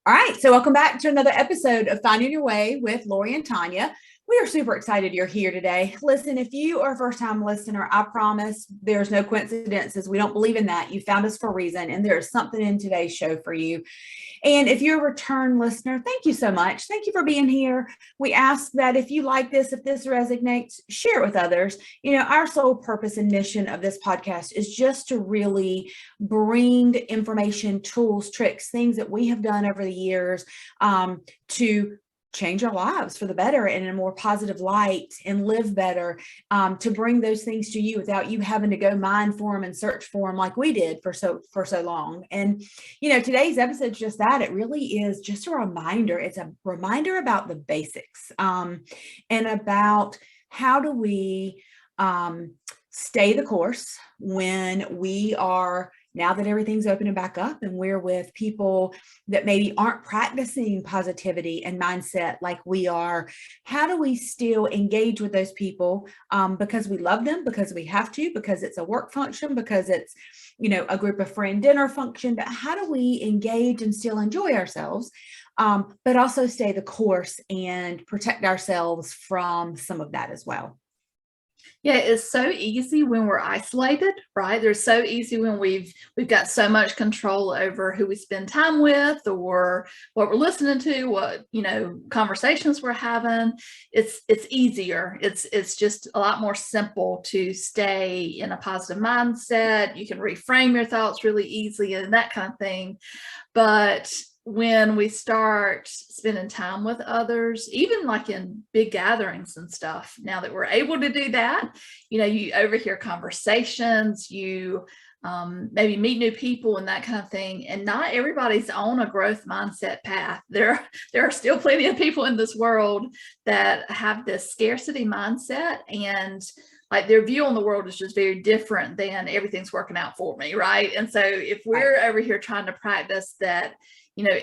All right, so welcome back to another episode of Finding Your Way with Lori and Tonya. We are super excited you're here today. Listen, if you are a first-time listener, I promise there's no coincidences. We don't believe in that. You found us for a reason, and there is something in today's show for you. And if you're a return listener, thank you so much. Thank you for being here. We ask that if you like this, if this resonates, share it with others. You know, our sole purpose and mission of this podcast is just to really bring information, tools, tricks, things that we have done over the years to change our lives for the better and in a more positive light and live better, to bring those things to you without you having to go mine for them and search for them like we did for so long. And today's episode is just that. It really is just a reminder. It's a reminder about the basics, and about how do we stay the course when we are, now that everything's opening back up and we're with people that maybe aren't practicing positivity and mindset like we are. How do we still engage with those people because we love them, because we have to, because it's a work function, because it's, a group of friend dinner function, but how do we engage and still enjoy ourselves, but also stay the course and protect ourselves from some of that as well? Yeah, it's so easy when we're isolated, right? There's so easy when we've got so much control over who we spend time with or what we're listening to, what, conversations we're having. It's easier. It's just a lot more simple to stay in a positive mindset. You can reframe your thoughts really easily and that kind of thing. But when we start spending time with others, even like in big gatherings and stuff, now that we're able to do that, you overhear conversations, you maybe meet new people and that kind of thing. And not everybody's on a growth mindset path. There are still plenty of people in this world that have this scarcity mindset, and like their view on the world is just very different than everything's working out for me, right? And so if we're over here trying to practice that,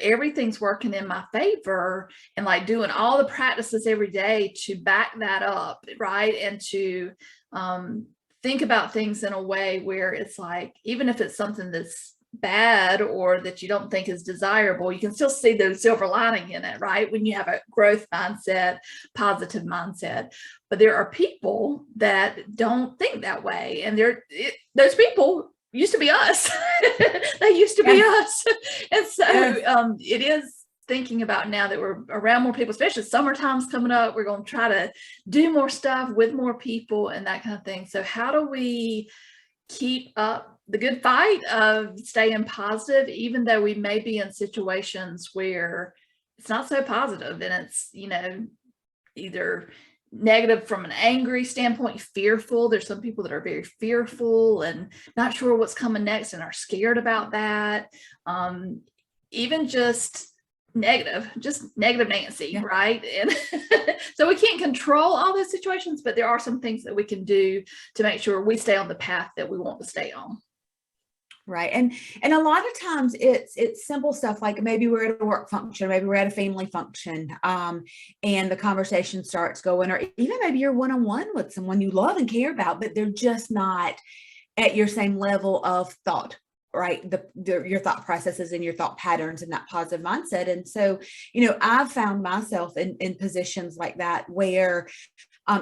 everything's working in my favor, and like doing all the practices every day to back that up, right? And to think about things in a way where it's like, even if it's something that's bad or that you don't think is desirable, you can still see the silver lining in it, right? When you have a growth mindset, positive mindset. But there are people that don't think that way, and those people used to be us. They used to be us. And so it is thinking about, now that we're around more people, especially summertime's coming up, we're going to try to do more stuff with more people and that kind of thing. So how do we keep up the good fight of staying positive, even though we may be in situations where it's not so positive, and it's, either negative from an angry standpoint, fearful. There's some people that are very fearful and not sure what's coming next and are scared about that. Even just negative Nancy, yeah. Right? And so we can't control all those situations, but there are some things that we can do to make sure we stay on the path that we want to stay on. Right. And a lot of times it's simple stuff, like maybe we're at a work function, maybe we're at a family function, and the conversation starts going, or even maybe you're one-on-one with someone you love and care about, but they're just not at your same level of thought, right? Your thought processes and your thought patterns and that positive mindset. And so, I've found myself in positions like that where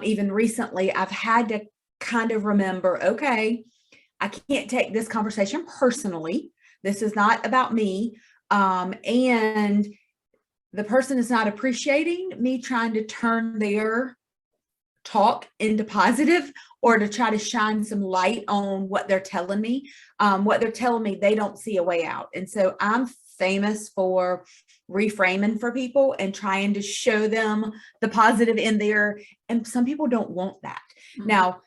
even recently I've had to kind of remember, okay, I can't take this conversation personally. This is not about me. And the person is not appreciating me trying to turn their talk into positive, or to try to shine some light on what they're telling me. What they're telling me, they don't see a way out. And so I'm famous for reframing for people and trying to show them the positive in there. And some people don't want that. Mm-hmm. Now,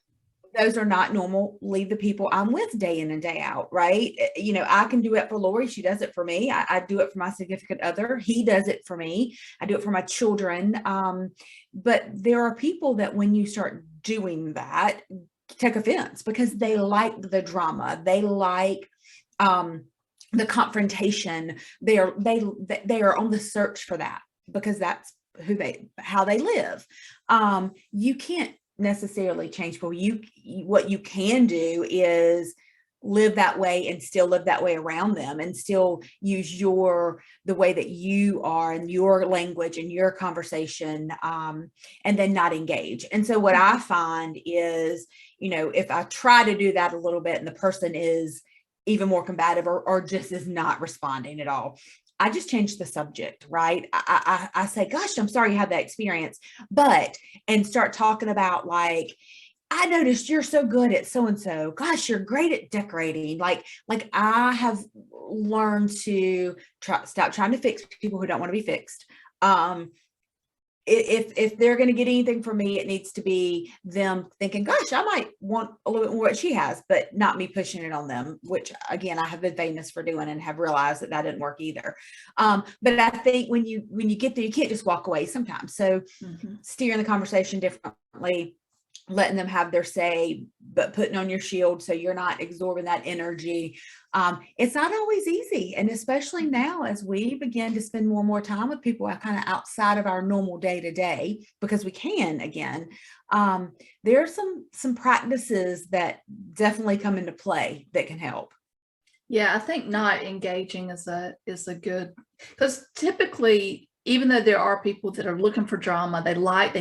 those are not normally the people I'm with day in and day out, right? I can do it for Lori. She does it for me. I do it for my significant other. He does it for me. I do it for my children. But there are people that when you start doing that, take offense because they like the drama. They like the confrontation. They are on the search for that because that's how they live. You can't necessarily change people. What you can do is live that way and still live that way around them and still use the way that you are and your language and your conversation, and then not engage. And so what I find is, if I try to do that a little bit and the person is even more combative or just is not responding at all, I just change the subject, right? I say, gosh, I'm sorry you had that experience, and start talking about, like, I noticed you're so good at so and so. Gosh, you're great at decorating. Like I have learned to stop trying to fix people who don't want to be fixed. If they're going to get anything from me, it needs to be them thinking, gosh, I might want a little bit more what she has, but not me pushing it on them, which again, I have been famous for doing and have realized that didn't work either. But I think when you get there, you can't just walk away sometimes. So steering the conversation differently, letting them have their say, but putting on your shield so you're not absorbing that energy. It's not always easy. And especially now as we begin to spend more and more time with people kind of outside of our normal day to day, because we can again, there are some practices that definitely come into play that can help. Yeah, I think not engaging is a good, because typically, even though there are people that are looking for drama, they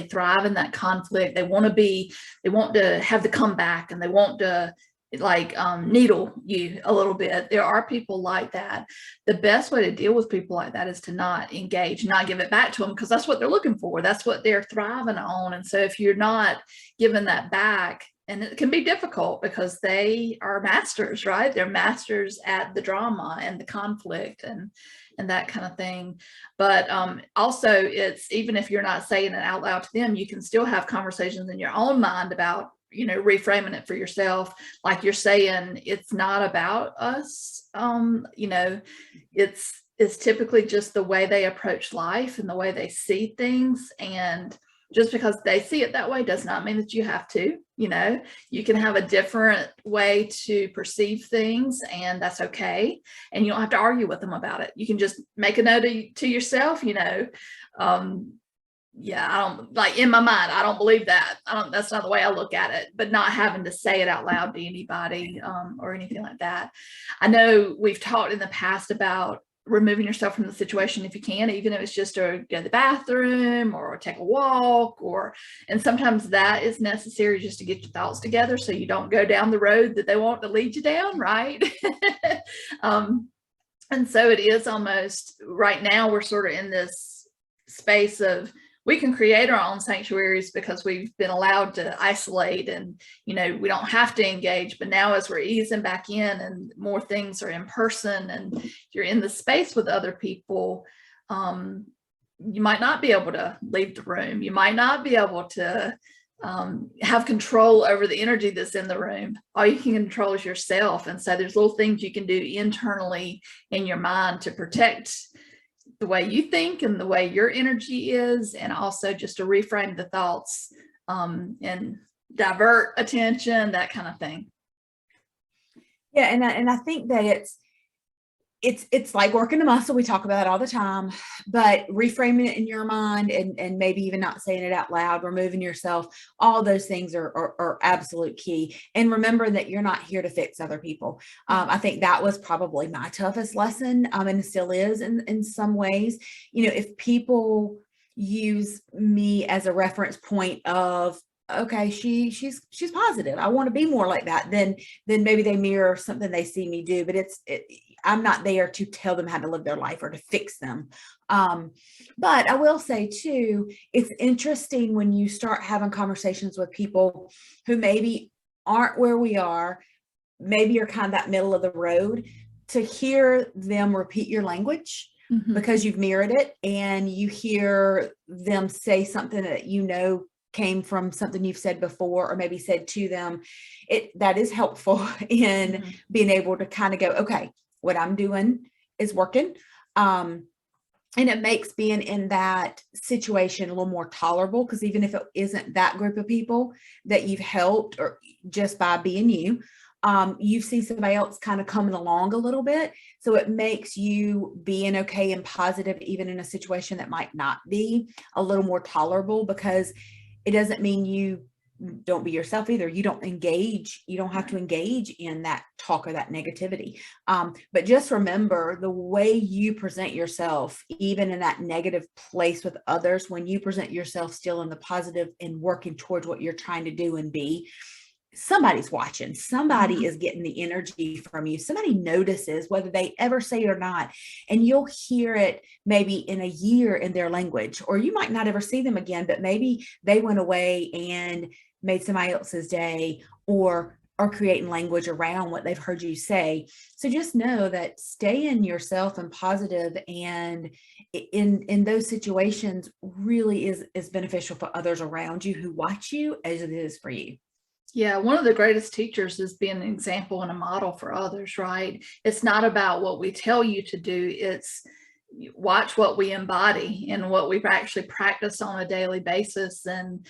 thrive in that conflict. They want to have the comeback, and they want to needle you a little bit. There are people like that. The best way to deal with people like that is to not engage, not give it back to them, because that's what they're looking for. That's what they're thriving on. And so if you're not giving that back, and it can be difficult because they are masters, right? They're masters at the drama and the conflict and that kind of thing. But also, it's, even if you're not saying it out loud to them, you can still have conversations in your own mind about, reframing it for yourself. Like you're saying, it's not about us. It's typically just the way they approach life and the way they see things. And just because they see it that way does not mean that you have to. You can have a different way to perceive things, and that's okay. And you don't have to argue with them about it. You can just make a note to yourself, yeah, I don't, like, in my mind, I don't believe that. That's not the way I look at it, but not having to say it out loud to anybody, or anything like that. I know we've talked in the past about removing yourself from the situation if you can, even if it's just to go to the bathroom or take a walk, and sometimes that is necessary just to get your thoughts together so you don't go down the road that they want to lead you down, right? And so it is almost, right now we're sort of in this space of, we can create our own sanctuaries because we've been allowed to isolate, and we don't have to engage. But now, as we're easing back in and more things are in person and you're in the space with other people, you might not be able to leave the room. You might not be able to have control over the energy that's in the room. All you can control is yourself. And so there's little things you can do internally in your mind to protect the way you think and the way your energy is, and also just to reframe the thoughts, and divert attention, that kind of thing. Yeah, and I think that it's like working the muscle. We talk about it all the time, but reframing it in your mind and maybe even not saying it out loud, removing yourself, all those things are absolute key. And remember that you're not here to fix other people. I think that was probably my toughest lesson, and still is in some ways. If people use me as a reference point of, okay, she's positive, I want to be more like that, then maybe they mirror something they see me do, but I'm not there to tell them how to live their life or to fix them. But I will say too, it's interesting when you start having conversations with people who maybe aren't where we are, maybe you're kind of that middle of the road, to hear them repeat your language. Mm-hmm. Because you've mirrored it, and you hear them say something that came from something you've said before, or maybe said to them, that is helpful in mm-hmm. being able to kind of go, okay, what I'm doing is working. And it makes being in that situation a little more tolerable, because even if it isn't that group of people that you've helped, or just by being you, you see somebody else kind of coming along a little bit. So it makes you being okay and positive, even in a situation that might not be, a little more tolerable, because it doesn't mean you don't be yourself either. You don't have to engage in that talk or that negativity. But just remember, the way you present yourself, even in that negative place with others, when you present yourself still in the positive and working towards what you're trying to do and be, somebody's watching. Somebody is getting the energy from you. Somebody notices, whether they ever say it or not, and you'll hear it maybe in a year in their language, or you might not ever see them again, but maybe they went away and made somebody else's day, or are creating language around what they've heard you say. So just know that staying yourself and positive and in those situations really is beneficial for others around you who watch you as it is for you. Yeah, one of the greatest teachers is being an example and a model for others, right? It's not about what we tell you to do, it's watch what we embody and what we've actually practiced on a daily basis. And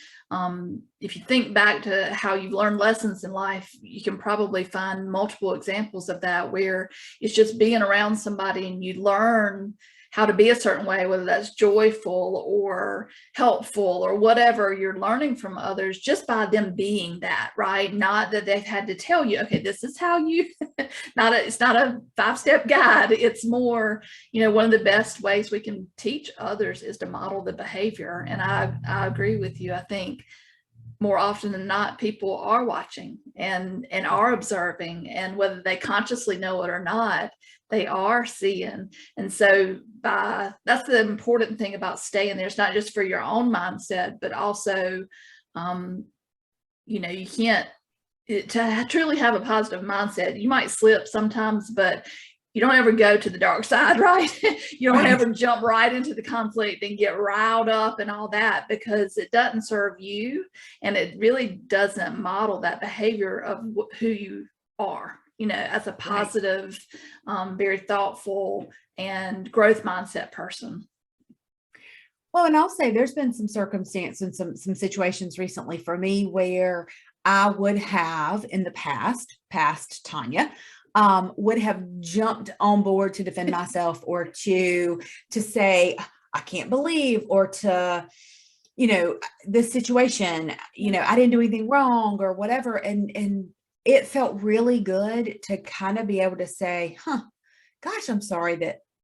if you think back to how you've learned lessons in life, you can probably find multiple examples of that, where it's just being around somebody and you learn how to be a certain way, whether that's joyful or helpful or whatever you're learning from others, just by them being that, right? Not that they've had to tell you, okay, this is how you, it's not a 5-step guide. It's more, one of the best ways we can teach others is to model the behavior. And I agree with you. I think more often than not, people are watching and are observing, and whether they consciously know it or not, they are seeing. And so that's the important thing about staying there. It's not just for your own mindset, but also, you can't, to truly have a positive mindset, you might slip sometimes, but you don't ever go to the dark side, right? You don't ever jump right into the conflict and get riled up and all that, because it doesn't serve you. And it really doesn't model that behavior of who you are, as a positive, very thoughtful and growth mindset person. Well, and I'll say there's been some circumstance and some situations recently for me where I would have in the past Tonya, would have jumped on board to defend myself, or to say, I can't believe, or to, this situation, I didn't do anything wrong or whatever. And it felt really good to kind of be able to say, gosh, I'm sorry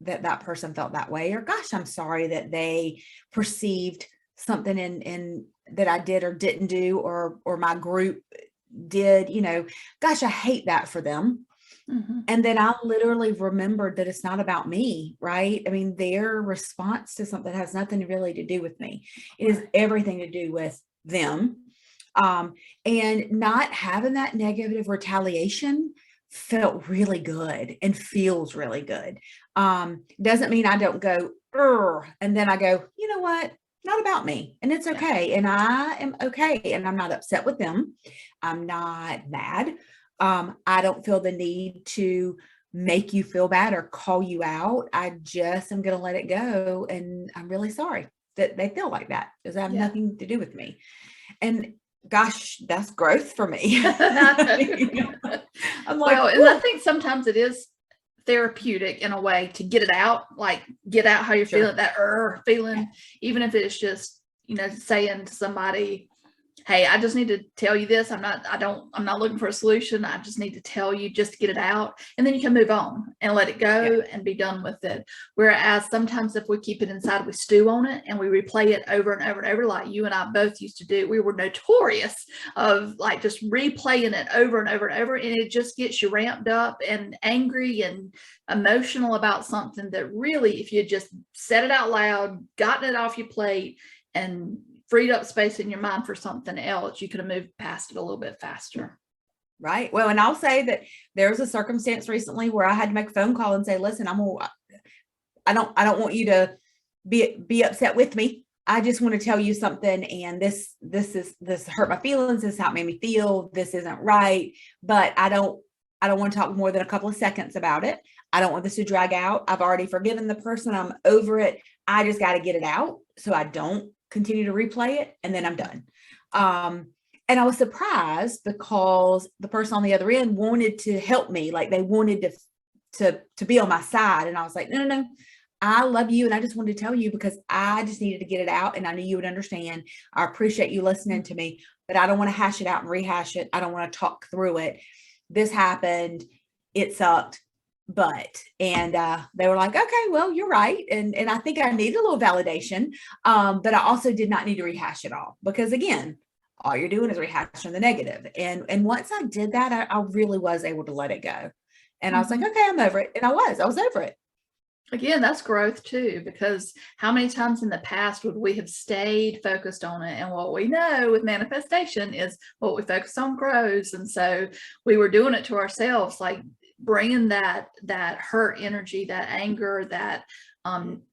that person felt that way, or gosh, I'm sorry that they perceived something in that I did or didn't do, or my group did, gosh, I hate that for them. Mm-hmm. And then I literally remembered that it's not about me, right? I mean, their response to something has nothing really to do with me. It is everything to do with them. And not having that negative retaliation felt really good and feels really good. Doesn't mean I don't go, and then I go, you know what? Not about me. And it's okay. And I am okay. And I'm not upset with them. I'm not mad. I don't feel the need to make you feel bad or call you out. I just am going to let it go. And I'm really sorry that they feel like that, because I have nothing to do with me. And gosh, that's growth for me. I'm like, well, and I think sometimes it is therapeutic in a way to get it out, like get out how you're feeling, that feeling, even if it's just, saying to somebody, hey, I just need to tell you this. I'm not looking for a solution. I just need to tell you, just to get it out. And then you can move on and let it go and be done with it. Whereas sometimes if we keep it inside, we stew on it and we replay it over and over and over, like you and I both used to do. We were notorious of like just replaying it over and over and over. And it just gets you ramped up and angry and emotional about something that really, if you just said it out loud, gotten it off your plate, and freed up space in your mind for something else, you could have moved past it a little bit faster. Right. Well, and I'll say that there was a circumstance recently where I had to make a phone call and say, listen, I don't want you to be upset with me. I just want to tell you something. And this hurt my feelings. This is how it made me feel. This isn't right. But I don't want to talk more than a couple of seconds about it. I don't want this to drag out. I've already forgiven the person. I'm over it. I just got to get it out so I don't continue to replay it, and then I'm done. And I was surprised because the person on the other end wanted to help me, like they wanted to be on my side. And I was like, no, I love you. And I just wanted to tell you because I just needed to get it out and I knew you would understand. I appreciate you listening to me, but I don't want to hash it out and rehash it. I don't want to talk through it. This happened. It sucked. But and they were like, okay, well, you're right. And I think I needed a little validation. But I also did not need to rehash it all because again, all you're doing is rehashing the negative. And once I did that, I really was able to let it go. And I was like, Mhm. okay, I'm over it. And I was over it. Again, that's growth too, because how many times in the past would we have stayed focused on it? And what we know with manifestation is what we focus on grows. And so we were doing it to ourselves, like bringing that hurt energy, that anger, that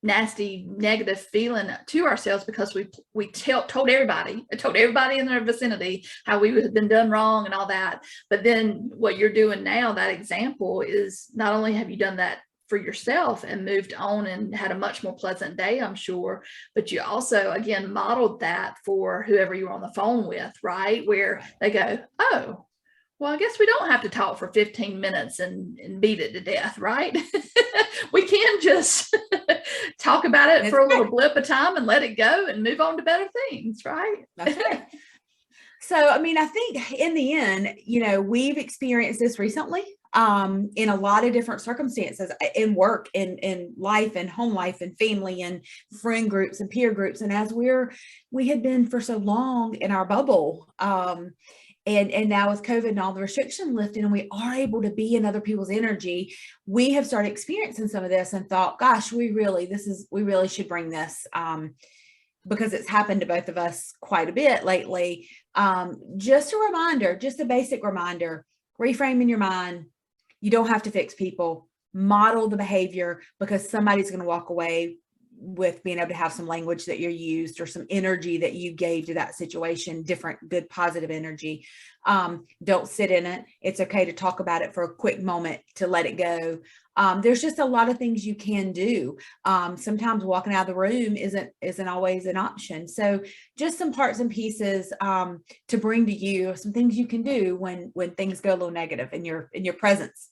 nasty negative feeling to ourselves because we told everybody in their vicinity how we had been done wrong and all that. But then what you're doing now, that example, is not only have you done that for yourself and moved on and had a much more pleasant day, I'm sure, but you also again modeled that for whoever you were on the phone with, right? Where they go, oh, well, I guess we don't have to talk for 15 minutes and beat it to death, right? We can just talk about it That's for a right. little blip of time and let it go and move on to better things, right? That's right. So, I mean, I think in the end, we've experienced this recently in a lot of different circumstances in work, in life and home life and family and friend groups and peer groups. And as we had been for so long in our bubble, and now with COVID and all the restriction lifting, and we are able to be in other people's energy, we have started experiencing some of this and thought, gosh, we really should bring this, because it's happened to both of us quite a bit lately. Just a reminder, just a basic reminder, reframe in your mind. You don't have to fix people. Model the behavior because somebody's going to walk away with being able to have some language that you used or some energy that you gave to that situation, different, good, positive energy. Don't sit in it. It's okay to talk about it for a quick moment to let it go. There's just a lot of things you can do. Sometimes walking out of the room isn't always an option. So just some parts and pieces to bring to you, some things you can do when things go a little negative in your presence.